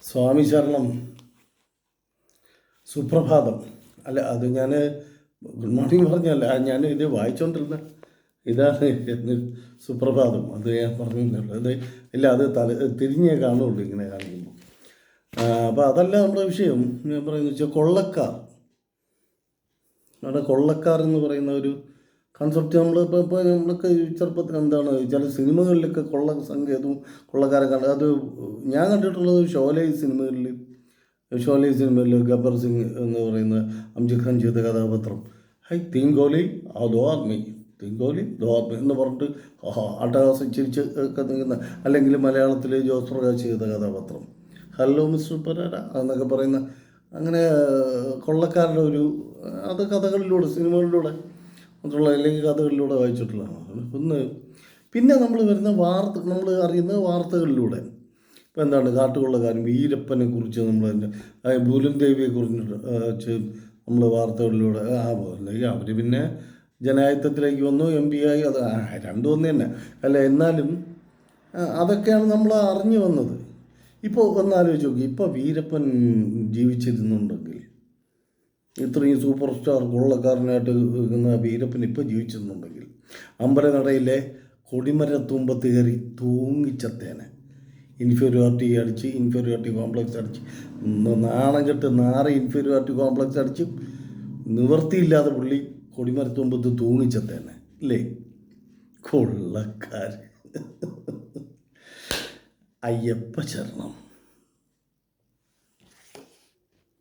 സ്വാമി ശരണം. സുപ്രഭാതം. അല്ല, അത് ഞാൻ ഗുഡ് മോർണിംഗ് പറഞ്ഞല്ല, ഞാൻ ഇത് വായിച്ചുകൊണ്ടിരുന്ന ഇതാണ് സുപ്രഭാതം. അത് ഞാൻ പറഞ്ഞിട്ടുള്ളൂ. അത് ഇല്ല, അത് തിരിഞ്ഞേ കാണുള്ളൂ ഇങ്ങനെ കാണിക്കുമ്പോൾ. അപ്പോൾ അതല്ല നമ്മുടെ വിഷയം. ഞാൻ പറയുന്നത് വെച്ചാൽ കൊള്ളക്കാർ. നമ്മുടെ കൊള്ളക്കാർ എന്ന് പറയുന്ന ഒരു കൺസെപ്റ്റ് ഇപ്പോൾ നമ്മളൊക്കെ ചെറുപ്പത്തിൽ എന്താണ് ചില സിനിമകളിലൊക്കെ കൊള്ള സങ്കേതവും കൊള്ളക്കാരെ കണ്ട് അത് ഞാൻ കണ്ടിട്ടുള്ളത് ഷോലൈ സിനിമയിൽ ഗബ്ബർ സിംഗ് എന്ന് പറയുന്ന അംജദ് ഖാൻ ചെയ്ത കഥാപാത്രം തീങ്കോലി ദോ ആദ്മി എന്ന് പറഞ്ഞിട്ട് അട്ടഹാസം ചിരിച്ച് ഒക്കെ നിൽക്കുന്ന, അല്ലെങ്കിൽ മലയാളത്തിൽ ജോസ് പ്രകാശ് ചെയ്ത കഥാപാത്രം ഹലോ മിസ്റ്റർ പരാര എന്നൊക്കെ പറയുന്ന, അങ്ങനെ കൊള്ളക്കാരുടെ ഒരു അത് കഥകളിലൂടെ സിനിമകളിലൂടെ മാത്രമുള്ള അല്ലെങ്കിൽ കഥകളിലൂടെ വായിച്ചിട്ടുള്ളതാണ്. പിന്നെ നമ്മൾ അറിയുന്ന വാർത്തകളിലൂടെ ഇപ്പോൾ എന്താണ് കാട്ടുകൊള്ളക്കാരൻ വീരപ്പനെ കുറിച്ച് നമ്മൾ ബൂലൻ ദേവിയെ കുറിച്ച് നമ്മൾ വാർത്തകളിലൂടെ അവർ പിന്നെ ജനാധിപത്യത്തിലേക്ക് വന്നു, MP ആയി. അത് രണ്ടും ഒന്ന് തന്നെ അല്ല, എന്നാലും അതൊക്കെയാണ് നമ്മൾ അറിഞ്ഞു വന്നത്. ഇപ്പോൾ ഒന്നാലോചിച്ച് നോക്കി, ഇപ്പോൾ വീരപ്പൻ ജീവിച്ചിരുന്നുണ്ടെങ്കിൽ, ഇത്രയും സൂപ്പർ സ്റ്റാർ കൊള്ളക്കാരനായിട്ട് നിൽക്കുന്ന വീരപ്പൻ ഇപ്പോൾ ജീവിച്ചിരുന്നുണ്ടെങ്കിൽ അമ്പലനടയിലെ കൊടിമരത്തുമ്പത്ത് കയറി തൂങ്ങിച്ചത്തേനെ. ഇൻഫീരിയോറിറ്റി കോംപ്ലക്സ് അടിച്ച് നാണം കെട്ട് ഇൻഫീരിയോറിറ്റി കോംപ്ലക്സ് അടിച്ച് നിവൃത്തിയില്ലാതെ പുള്ളി കൊടിമരത്തുമ്പത്ത് തൂങ്ങിച്ചത്തേനെ അല്ലേ. കൊള്ളക്കാർ. അയ്യപ്പ ശരണം.